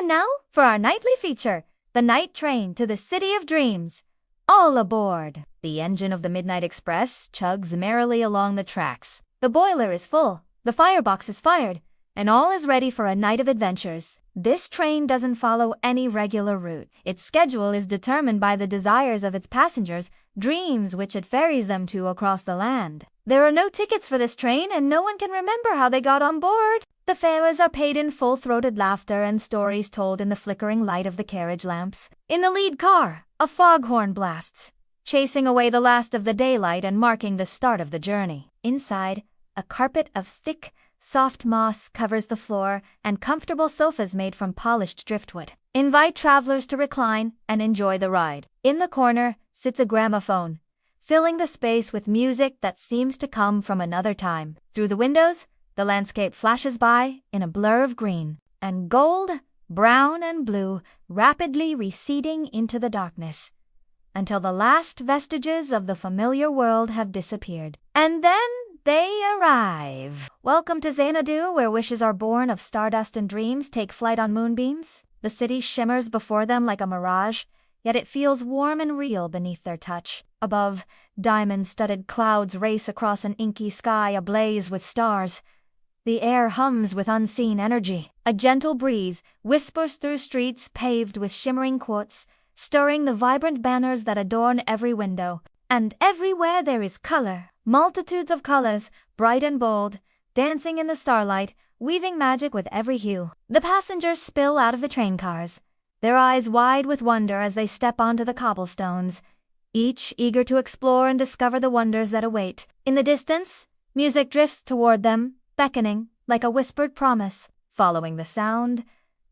And now, for our nightly feature, the night train to the City of Dreams. All aboard! The engine of the Midnight Express chugs merrily along the tracks. The boiler is full, the firebox is fired, and all is ready for a night of adventures. This train doesn't follow any regular route. Its schedule is determined by the desires of its passengers, dreams which it ferries them to across the land. There are no tickets for this train, and no one can remember how they got on board. The fares are paid in full-throated laughter and stories told in the flickering light of the carriage lamps. In the lead car, a foghorn blasts, chasing away the last of the daylight and marking the start of the journey. Inside, a carpet of thick, soft moss covers the floor, and comfortable sofas made from polished driftwood invite travelers to recline and enjoy the ride. In the corner sits a gramophone, filling the space with music that seems to come from another time. Through the windows, the landscape flashes by in a blur of green and gold, brown and blue, rapidly receding into the darkness, until the last vestiges of the familiar world have disappeared. And then they arrive. Welcome to Xanadu, where wishes are born of stardust and dreams take flight on moonbeams. The city shimmers before them like a mirage, yet it feels warm and real beneath their touch. Above, diamond-studded clouds race across an inky sky ablaze with stars. The air hums with unseen energy. A gentle breeze whispers through streets paved with shimmering quartz, stirring the vibrant banners that adorn every window. And everywhere there is color. Multitudes of colors, bright and bold, dancing in the starlight, weaving magic with every hue. The passengers spill out of the train cars, their eyes wide with wonder as they step onto the cobblestones, each eager to explore and discover the wonders that await. In the distance, music drifts toward them, beckoning like a whispered promise. Following the sound,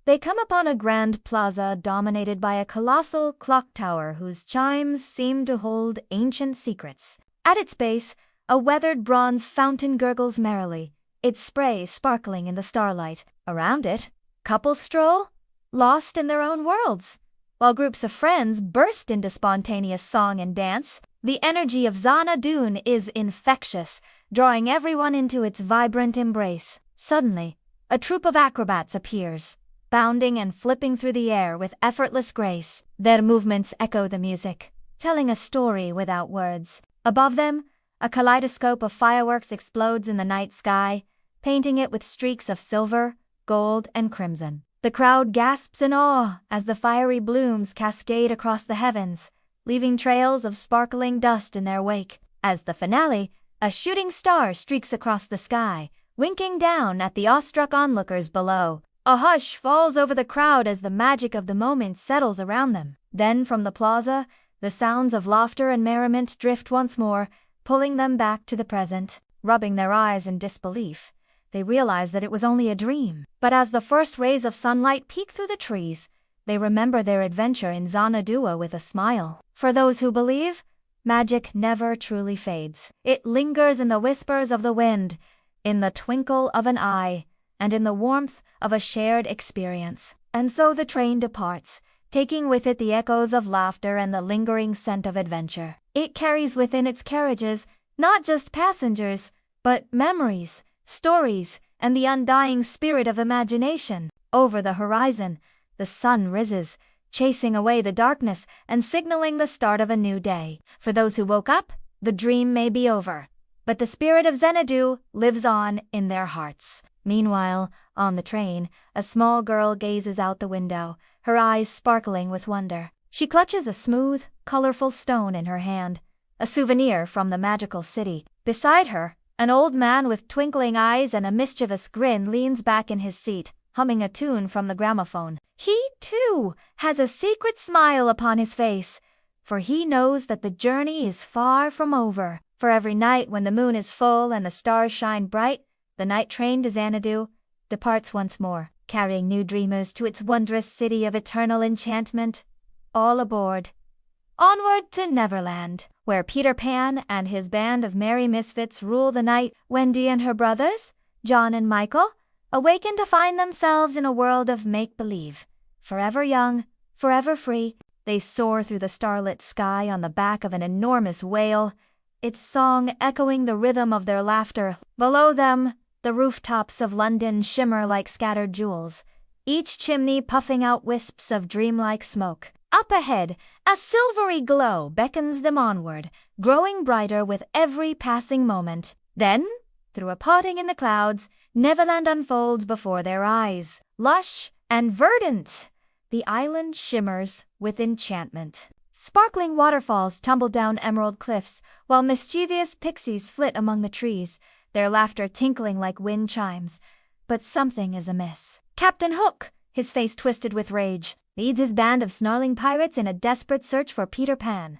they come upon a grand plaza dominated by a colossal clock tower whose chimes seem to hold ancient secrets. At its base, a weathered bronze fountain gurgles merrily, its spray sparkling in the starlight. Around it, couples stroll, lost in their own worlds, while groups of friends burst into spontaneous song and dance. The energy of Xanadu is infectious, drawing everyone into its vibrant embrace. Suddenly, a troupe of acrobats appears, bounding and flipping through the air with effortless grace. Their movements echo the music, telling a story without words. Above them, a kaleidoscope of fireworks explodes in the night sky, painting it with streaks of silver, gold, and crimson. The crowd gasps in awe as the fiery blooms cascade across the heavens, leaving trails of sparkling dust in their wake. As the finale, a shooting star streaks across the sky, winking down at the awestruck onlookers below. A hush falls over the crowd as the magic of the moment settles around them. Then from the plaza, the sounds of laughter and merriment drift once more, pulling them back to the present. Rubbing their eyes in disbelief, they realize that it was only a dream. But as the first rays of sunlight peek through the trees, they remember their adventure in Xanadu with a smile. For those who believe, magic never truly fades. It lingers in the whispers of the wind, in the twinkle of an eye, and in the warmth of a shared experience. And so the train departs, taking with it the echoes of laughter and the lingering scent of adventure. It carries within its carriages not just passengers, but memories, stories, and the undying spirit of imagination. Over the horizon, the sun rises, chasing away the darkness and signaling the start of a new day. For those who woke up, the dream may be over, but the spirit of Xanadu lives on in their hearts. Meanwhile, on the train, a small girl gazes out the window, her eyes sparkling with wonder. She clutches a smooth, colorful stone in her hand, a souvenir from the magical city. Beside her, an old man with twinkling eyes and a mischievous grin leans back in his seat, humming a tune from the gramophone. He, too, has a secret smile upon his face, for he knows that the journey is far from over. For every night when the moon is full and the stars shine bright, the night train to Xanadu departs once more, carrying new dreamers to its wondrous city of eternal enchantment. All aboard. Onward to Neverland, where Peter Pan and his band of merry misfits rule the night. Wendy and her brothers, John and Michael, awaken to find themselves in a world of make-believe. Forever young, forever free, they soar through the starlit sky on the back of an enormous whale, its song echoing the rhythm of their laughter. Below them, the rooftops of London shimmer like scattered jewels, each chimney puffing out wisps of dreamlike smoke. Up ahead, a silvery glow beckons them onward, growing brighter with every passing moment. Then, through a parting in the clouds, Neverland unfolds before their eyes. Lush and verdant, the island shimmers with enchantment. Sparkling waterfalls tumble down emerald cliffs, while mischievous pixies flit among the trees, their laughter tinkling like wind chimes. But something is amiss. Captain Hook, his face twisted with rage, leads his band of snarling pirates in a desperate search for Peter Pan.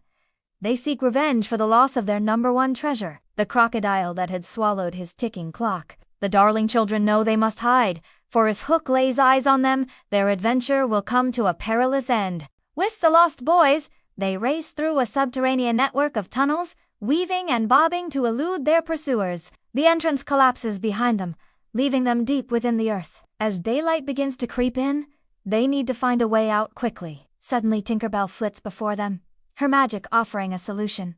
They seek revenge for the loss of their #1 treasure, the crocodile that had swallowed his ticking clock. The darling children know they must hide, for if Hook lays eyes on them, their adventure will come to a perilous end. With the lost boys, they race through a subterranean network of tunnels, weaving and bobbing to elude their pursuers. The entrance collapses behind them, leaving them deep within the earth. As daylight begins to creep in, they need to find a way out quickly. Suddenly Tinkerbell flits before them, her magic offering a solution.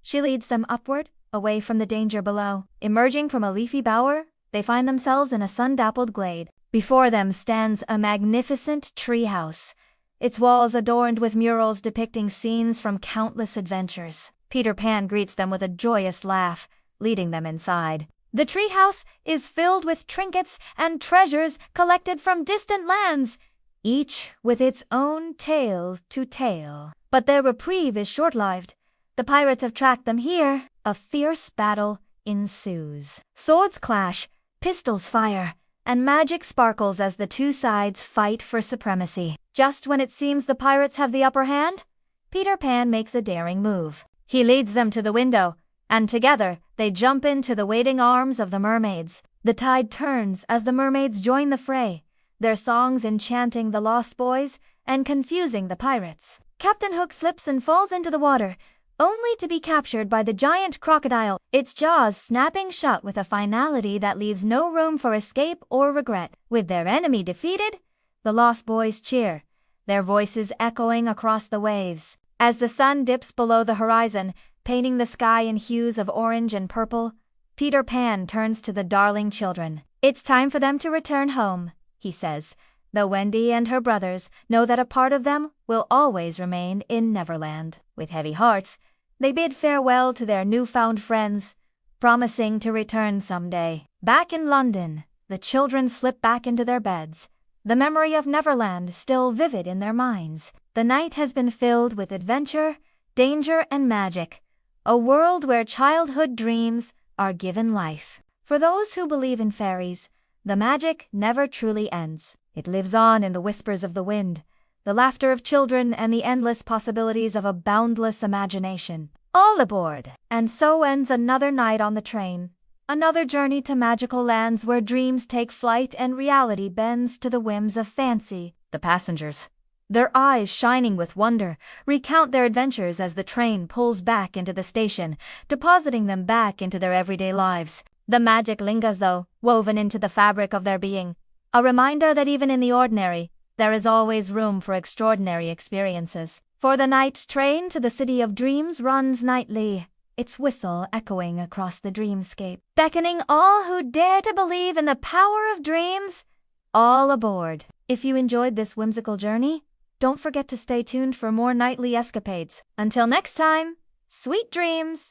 She leads them upward, away from the danger below. Emerging from a leafy bower, they find themselves in a sun-dappled glade. Before them stands a magnificent treehouse, its walls adorned with murals depicting scenes from countless adventures. Peter Pan greets them with a joyous laugh, leading them inside. The treehouse is filled with trinkets and treasures collected from distant lands, each with its own tale to tell. But their reprieve is short-lived. The pirates have tracked them here. A fierce battle ensues. Swords clash, pistols fire, and magic sparkles as the two sides fight for supremacy. Just when it seems the pirates have the upper hand, Peter Pan makes a daring move. He leads them to the window, and together they jump into the waiting arms of the mermaids. The tide turns as the mermaids join the fray, their songs enchanting the lost boys and confusing the pirates. Captain Hook slips and falls into the water, only to be captured by the giant crocodile, its jaws snapping shut with a finality that leaves no room for escape or regret. With their enemy defeated, the lost boys cheer, their voices echoing across the waves. As the sun dips below the horizon, painting the sky in hues of orange and purple, Peter Pan turns to the darling children. It's time for them to return home, he says, though Wendy and her brothers know that a part of them will always remain in Neverland. With heavy hearts, they bid farewell to their newfound friends, promising to return someday. Back in London, the children slip back into their beds, the memory of Neverland still vivid in their minds. The night has been filled with adventure, danger, and magic, a world where childhood dreams are given life. For those who believe in fairies, the magic never truly ends. It lives on in the whispers of the wind, the laughter of children, and the endless possibilities of a boundless imagination. All aboard! And so ends another night on the train, another journey to magical lands where dreams take flight and reality bends to the whims of fancy. The passengers, their eyes shining with wonder, recount their adventures as the train pulls back into the station, depositing them back into their everyday lives. The magic lingers, though, woven into the fabric of their being, a reminder that even in the ordinary, there is always room for extraordinary experiences. For the night train to the city of dreams runs nightly, its whistle echoing across the dreamscape, beckoning all who dare to believe in the power of dreams. All aboard! If you enjoyed this whimsical journey, don't forget to stay tuned for more nightly escapades. Until next time, sweet dreams!